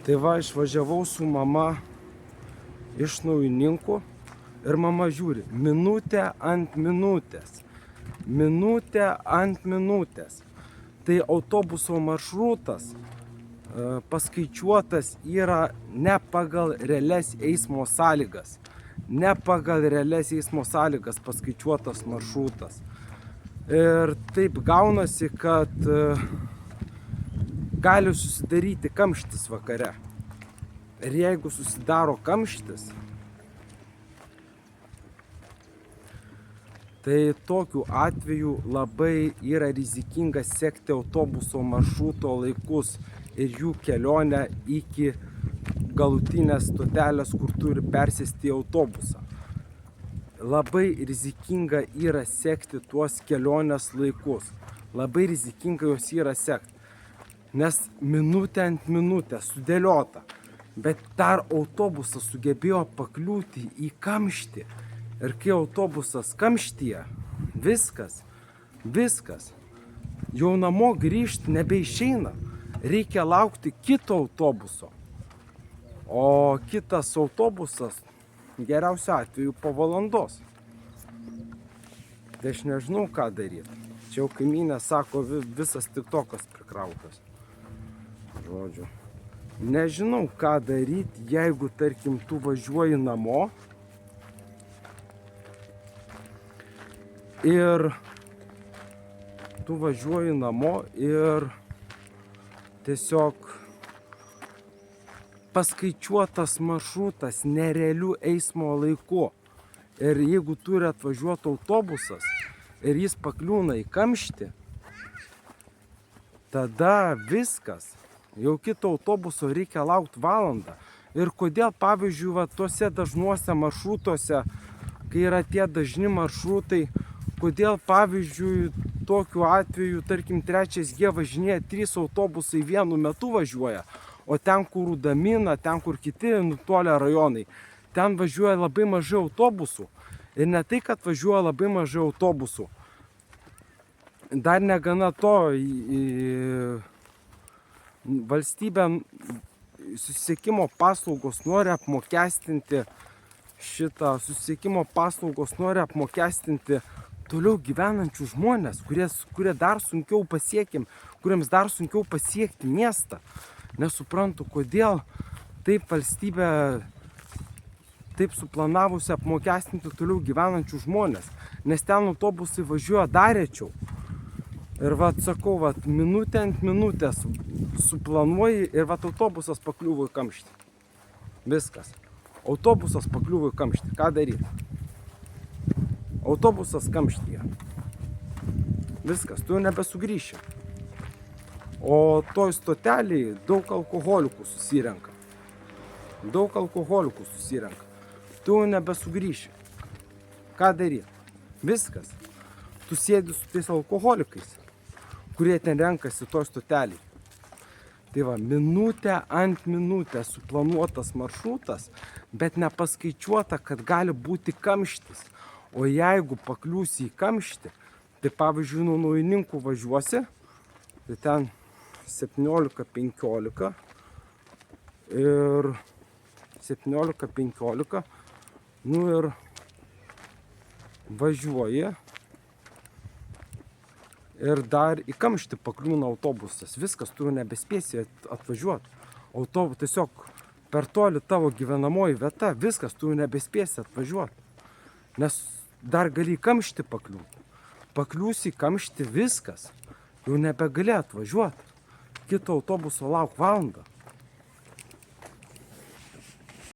Tai va, išvažiavau su mama iš Naujininkų ir mama žiūri, minutė ant minutės. Minutė ant minutės. Tai autobuso maršrutas paskaičiuotas yra ne pagal realias eismo sąlygas. Ne pagal realias eismo sąlygas paskaičiuotas maršrutas. Ir taip gaunasi, kad gali susidaryti kamštis vakare. Ir jeigu susidaro kamštis, tai tokiu atveju labai yra rizikinga sekti autobuso maršruto laikus ir jų kelionę iki galutinės stotelės, kur turi persėsti į autobusą. Labai rizikinga yra sekti tuos kelionės laikus. Labai rizikinga juos yra sekti. Nes minutė ant minutės sudėliota. Bet dar autobusas sugebėjo pakliūti į kamštį. Ir kai autobusas kamštyje, viskas. Jau namo grįžti nebeišeina. Reikia laukti kito autobuso. O kitas autobusas geriausiu atveju po valandos. Tai aš nežinau, ką daryti. Čia jau kaimynė sako, visas tiktokas prikrautas. Žodžiu. Nežinau, ką daryti, jeigu, tarkim, tu važiuoji namo ir tiesiog paskaičiuotas maršrutas nerealių eismo laiku. Ir jeigu turi atvažiuoti autobusas ir jis pakliūna į kamštį, tada viskas. Jau kito autobuso reikia laukti valandą. Ir kodėl, pavyzdžiui, tuose dažnuose maršrutuose, kai yra tie dažni maršrutai, kodėl, pavyzdžiui, tokiu atveju, tarkim, 3G važinėja 3 autobusai vienu metu važiuoja, o ten, kur Rudamina, ten, kur kiti nutolę rajonai, ten važiuoja labai mažai autobusų. Ir ne tai, kad važiuoja labai mažai autobusų. Dar negana to, valstybė susisiekimo paslaugos nori apmokestinti toliau gyvenančių žmonės, kurie dar sunkiau kuriems dar sunkiau pasiekti miestą. Nesuprantu, kodėl taip valstybė taip suplanavusi apmokestinti toliau gyvenančių žmonės, nes ten autobusai važiuoja dar rečiau. Ir sakau, minutė ant minutės suplanuoji ir autobusas pakliuvo į kamštį. Viskas. Autobusas pakliuvo į kamštį. Ką daryti? Autobusas kamštyje. Viskas, tu nebesugrįši. O toj stotelėje daug alkoholikų susirenka. Tu nebesugrįši. Ką daryti? Viskas. Tu sėdi su tais alkoholikais, kurie ten renkasi toj stotelėje. Tai minutė ant minutės suplanuotas maršrutas, bet nepaskaičiuota, kad gali būti kamštis. O jeigu pakliūsi į kamštį, tai pavyzdžiui, nuo Naujininkų važiuosi, tai ten 17:15 ir 17:15, ir važiuoji. Ir dar į kamštį pakliūna autobusas. Viskas, tu nebespėsi atvažiuoti. Tiesiog per toli tavo gyvenamoji vieta, viskas, tu nebespėsi atvažiuoti. Nes dar gali į kamštį pakliūti. Pakliūsi į kamštį, viskas. Jau nebegali atvažiuoti. Kito autobuso lauk valandą.